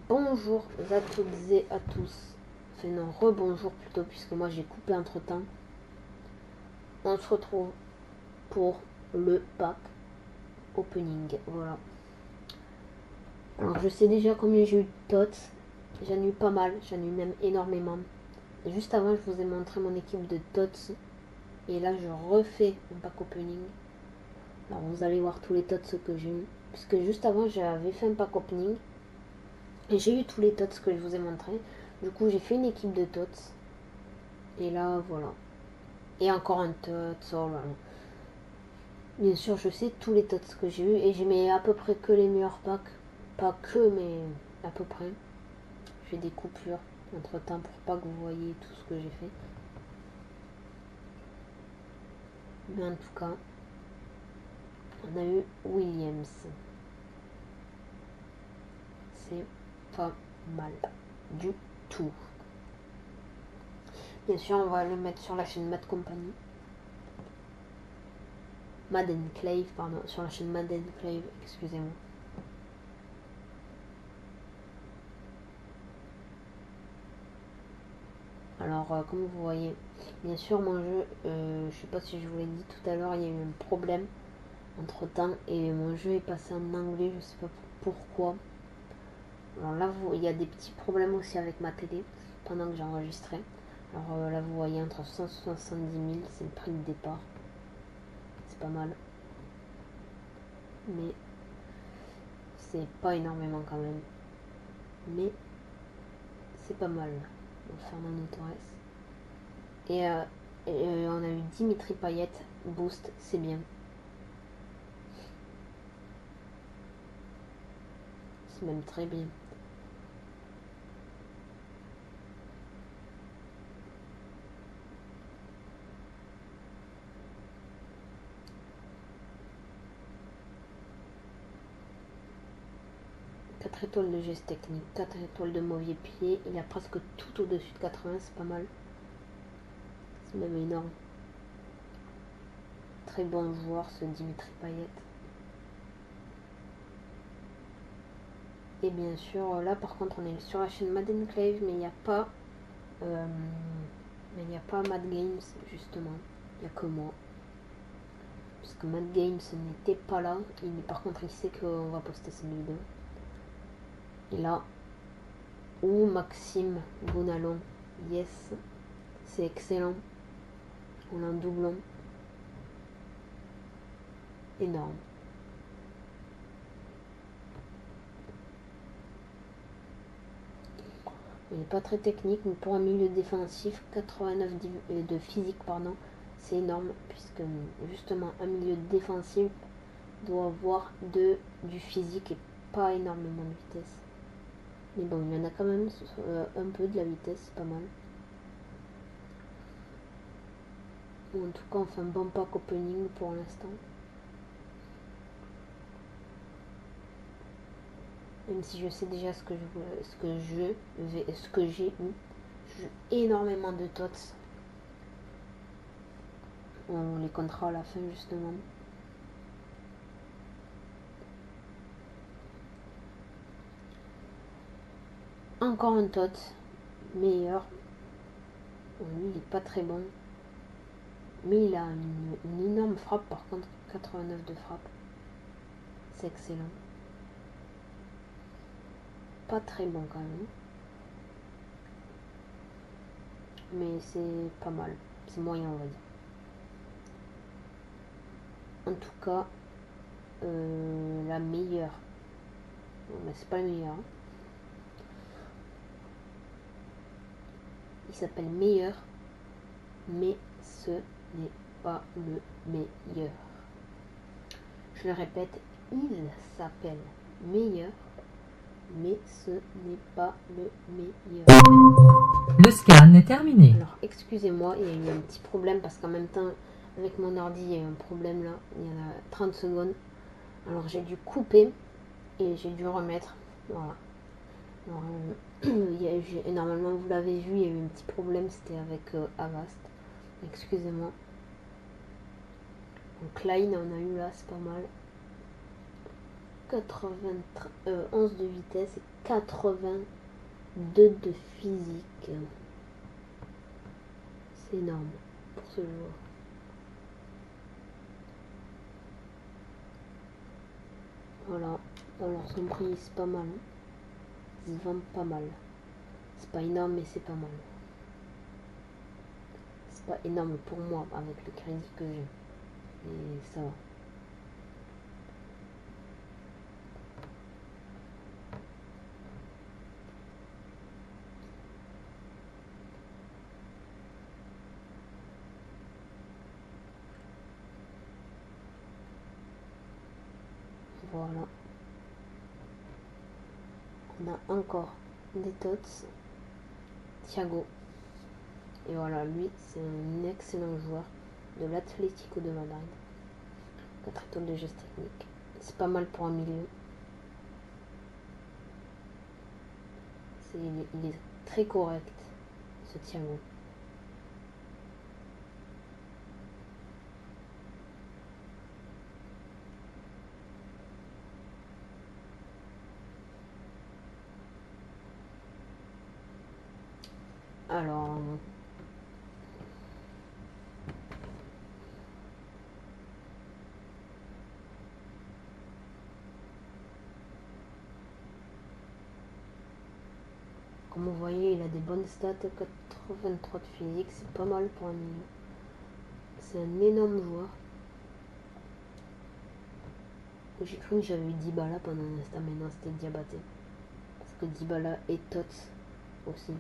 Bonjour à toutes et à tous. Enfin non, rebonjour plutôt, puisque moi j'ai coupé entre temps. On se retrouve pour le pack opening. Voilà. Alors je sais déjà combien j'ai eu de tots. J'en ai eu pas mal, j'en ai eu même énormément. Et juste avant, je vous ai montré mon équipe de tots. Et là, je refais un pack opening. Alors vous allez voir tous les tots que j'ai eu. Puisque juste avant, j'avais fait un pack opening. Et j'ai eu tous les tots que je vous ai montré. Du coup, j'ai fait une équipe de tots. Et là, voilà. Et encore un tots. Oh là là. Bien sûr, je sais tous les tots que j'ai eu. Et j'ai mis à peu près que les meilleurs packs. Pas que, mais à peu près. Je fais des coupures entre temps pour pas que vous voyez tout ce que j'ai fait. Mais en tout cas, on a eu Williams. C'est pas mal du tout. Bien sûr, on va le mettre sur la chaîne Mad Company. Mad Enclave, pardon, sur la chaîne Mad Enclave, excusez-moi. Alors, comme vous voyez, bien sûr, mon jeu, je sais pas si je vous l'ai dit tout à l'heure, il y a eu un problème entre temps et mon jeu est passé en anglais, je sais pas pourquoi. Alors là, il y a des petits problèmes aussi avec ma télé pendant que j'enregistrais. Alors là, vous voyez, entre 170 000, c'est le prix de départ. C'est pas mal. Mais c'est pas énormément quand même. Mais c'est pas mal. Donc Fernando Torres. Et on a eu Dimitri Payet, boost, c'est bien. C'est même très bien. Quatre étoiles de geste technique, 4 étoiles de mauvais pied. Il a presque tout au-dessus de 80, c'est pas mal. C'est même énorme. Très bon joueur ce Dimitri Payet. Et bien sûr, là par contre on est sur la chaîne Mad Enclave, mais il n'y a pas Mad Games justement. Il n'y a que moi. Parce que Mad Games n'était pas là. Par contre il sait qu'on va poster cette vidéo. Et là, Maxime Bonalon, yes, c'est excellent. On a un doublon. Énorme. Il n'est pas très technique, mais pour un milieu défensif, 89 de physique, pardon, c'est énorme, puisque justement un milieu défensif doit avoir du physique et pas énormément de vitesse. Mais bon, il y en a quand même un peu de la vitesse, c'est pas mal. En tout cas, on fait un bon pack opening pour l'instant. Même si je sais déjà ce que j'ai eu. J'ai eu énormément de tots. On les comptera à la fin justement. Encore un tot. Meilleur. Bon, lui il est pas très bon. Mais il a une énorme frappe par contre. 89 de frappe. C'est excellent. Pas très bon quand même. Mais c'est pas mal. C'est moyen on va dire. En tout cas, la meilleure. Bon, mais c'est pas le meilleur. Hein. Il s'appelle Meilleur, mais ce n'est pas le meilleur. Je le répète, il s'appelle Meilleur, mais ce n'est pas le meilleur. Le scan est terminé. Alors, excusez-moi, il y a eu un petit problème parce qu'en même temps, avec mon ordi, il y a eu un problème là. Il y en a 30 secondes. Alors, j'ai dû couper et j'ai dû remettre. Voilà. Alors, normalement, vous l'avez vu, il y a eu un petit problème, c'était avec Avast. Excusez-moi. Donc, Line, on a eu là, c'est pas mal. 91 de vitesse et 82 de physique. C'est énorme pour ce joueur. Voilà, alors son prix c'est pas mal. Il se vend pas mal. C'est pas énorme mais c'est pas mal. C'est pas énorme pour moi avec le crédit que j'ai. Et ça va. Voilà. On a encore des tots. Thiago. Et voilà, lui, c'est un excellent joueur de l'Atlético de Madrid. 4 étoiles de geste technique. C'est pas mal pour un milieu. Il est très correct, ce Thiago. Alors, comme vous voyez, il a des bonnes stats, 83 de physique, c'est pas mal pour un milieu. C'est un énorme joueur. J'ai cru que j'avais eu Dybala pendant un instant, mais non, c'était Diabaté. Parce que Dybala est tots aussi.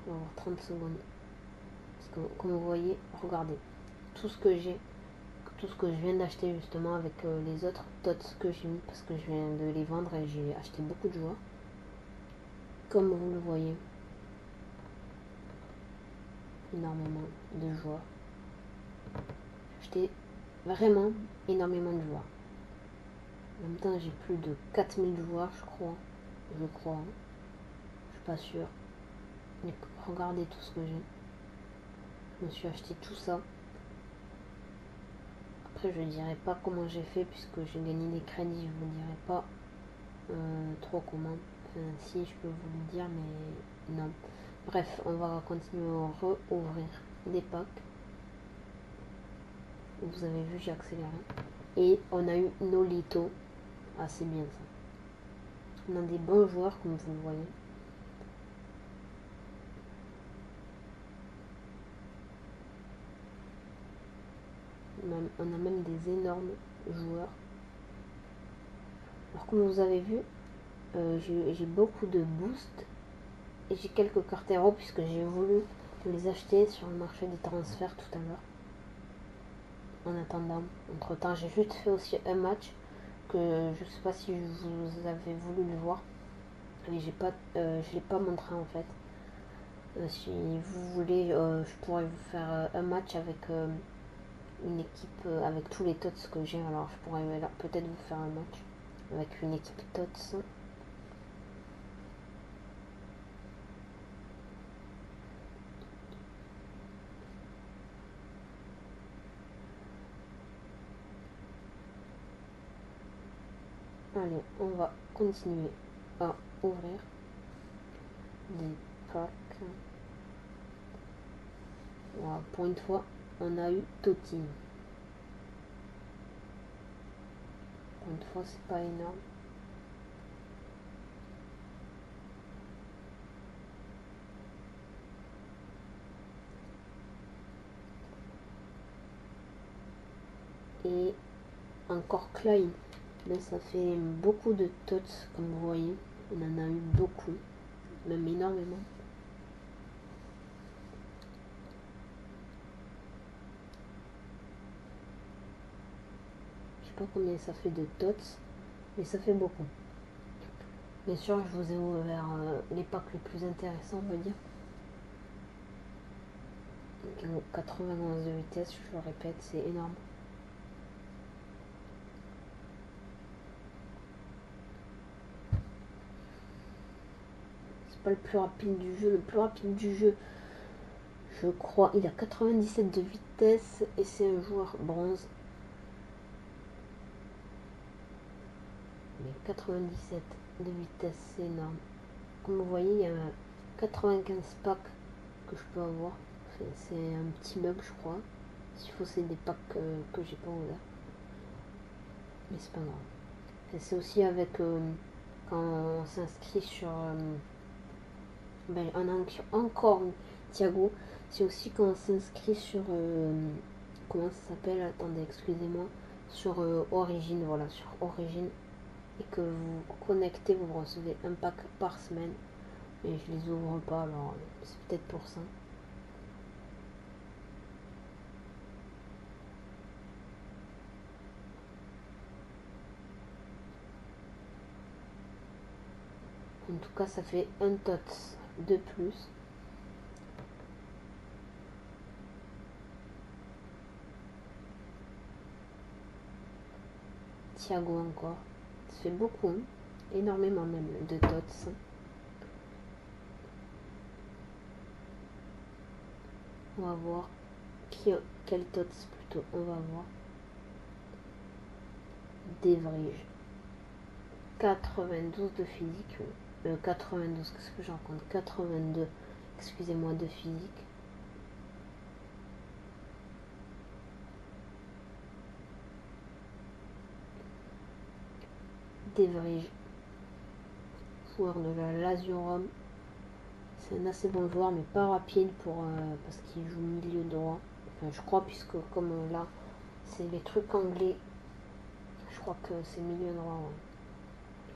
On va avoir 30 secondes. Parce que, comme vous voyez, regardez, tout ce que j'ai, tout ce que je viens d'acheter justement avec les autres tots que j'ai mis, parce que je viens de les vendre et j'ai acheté beaucoup de joueurs. Comme vous le voyez, énormément de joueurs. J'ai acheté vraiment énormément de joueurs. En même temps, j'ai plus de 4000 joueurs, je crois. Je crois. Hein. Je suis pas sûre. Mais regardez tout ce que j'ai. Je me suis acheté tout ça. Après, je dirais pas comment j'ai fait puisque j'ai gagné des crédits. Je vous dirai pas trop comment. Enfin, si, je peux vous le dire, mais non. Bref, on va continuer à rouvrir des packs. Vous avez vu, j'ai accéléré. Et on a eu Nolito. Ah, c'est bien ça. On a des bons joueurs, comme vous le voyez. On a même des énormes joueurs. Alors, comme vous avez vu, j'ai beaucoup de boosts. Et j'ai quelques cartes héros puisque j'ai voulu les acheter sur le marché des transferts tout à l'heure. En attendant, entre temps, j'ai juste fait aussi un match que je sais pas si vous avez voulu le voir. Mais je l'ai pas montré en fait. Si vous voulez, je pourrais vous faire un match avec une équipe avec tous les tots que j'ai. Alors je pourrais peut-être vous faire un match avec une équipe tots. Allez, on va continuer à ouvrir des packs. Voilà, pour une fois, on a eu Totti. Pour une fois, c'est pas énorme. Et encore Klein. Mais ça fait beaucoup de tots, comme vous voyez. On en a eu beaucoup, même énormément. Je sais pas combien ça fait de tots, mais ça fait beaucoup. Bien sûr, je vous ai ouvert les packs les plus intéressants, on va dire. 91 de vitesse, je le répète, c'est énorme. Pas le plus rapide du jeu. Le plus rapide du jeu, je crois, il a 97 de vitesse et c'est un joueur bronze. mais 97 de vitesse, c'est énorme. Comme vous voyez, il y a 95 packs que je peux avoir. C'est un petit bug, je crois. S'il faut, c'est des packs que j'ai pas ouverts. Mais c'est pas grave. C'est aussi avec quand on s'inscrit sur on a encore Thiago. C'est aussi quand on s'inscrit sur comment ça s'appelle, attendez, excusez-moi, sur Origin, voilà, sur Origin, et que vous connectez, vous recevez un pack par semaine. Et je les ouvre pas, alors c'est peut-être pour ça. En tout cas, ça fait un TOTS de plus. Thiago encore. Ça fait beaucoup, hein. Énormément même de TOTS. On va voir quel TOTS plutôt on va voir. Dévrige. 92 de physique. 92, qu'est-ce que j'en compte? 82, excusez-moi, de physique. Dévrige. Joueur de la Lazio Rome. C'est un assez bon joueur, mais pas rapide parce qu'il joue milieu droit. Enfin, je crois, puisque comme là, c'est les trucs anglais. Je crois que c'est milieu droit.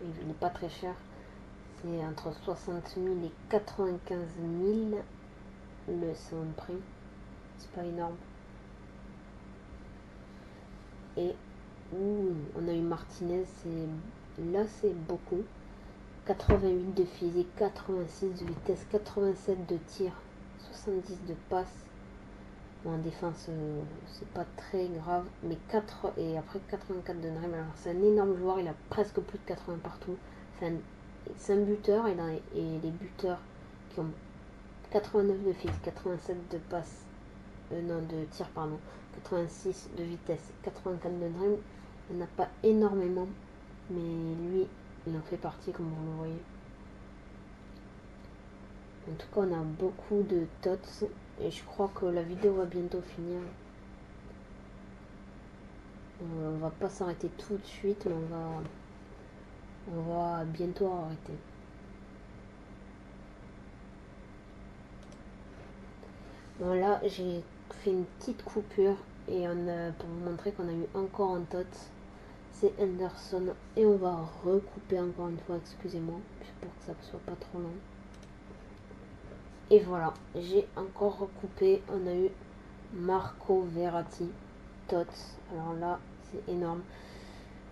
Ouais. Il n'est pas très cher. C'est entre 60 000 et 95 000 son prix. C'est pas énorme. Et on a eu Martinez. Là, c'est beaucoup. 88 de physique, 86 de vitesse, 87 de tir, 70 de passe. En défense, c'est pas très grave, mais 4 et après 84 de dribble. Alors c'est un énorme joueur, il a presque plus de 80 partout. C'est un buteur, et les buteurs qui ont 89 de physique, 87 de passe, de tir, pardon, 86 de vitesse, 84 de dribble, il n'y en a pas énormément, mais lui, il en fait partie, comme vous le voyez. En tout cas, on a beaucoup de TOTS et je crois que la vidéo va bientôt finir. On va pas s'arrêter tout de suite, mais on va bientôt arrêter. Bon, là, j'ai fait une petite coupure et pour vous montrer qu'on a eu encore un TOTS. C'est Henderson et on va recouper encore une fois, excusez-moi, pour que ça ne soit pas trop long. Et voilà, j'ai encore recoupé, on a eu Marco Verratti, TOTS. Alors là, c'est énorme.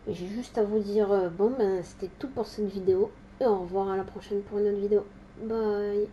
Et j'ai juste à vous dire, bon ben c'était tout pour cette vidéo et au revoir à la prochaine pour une autre vidéo. Bye.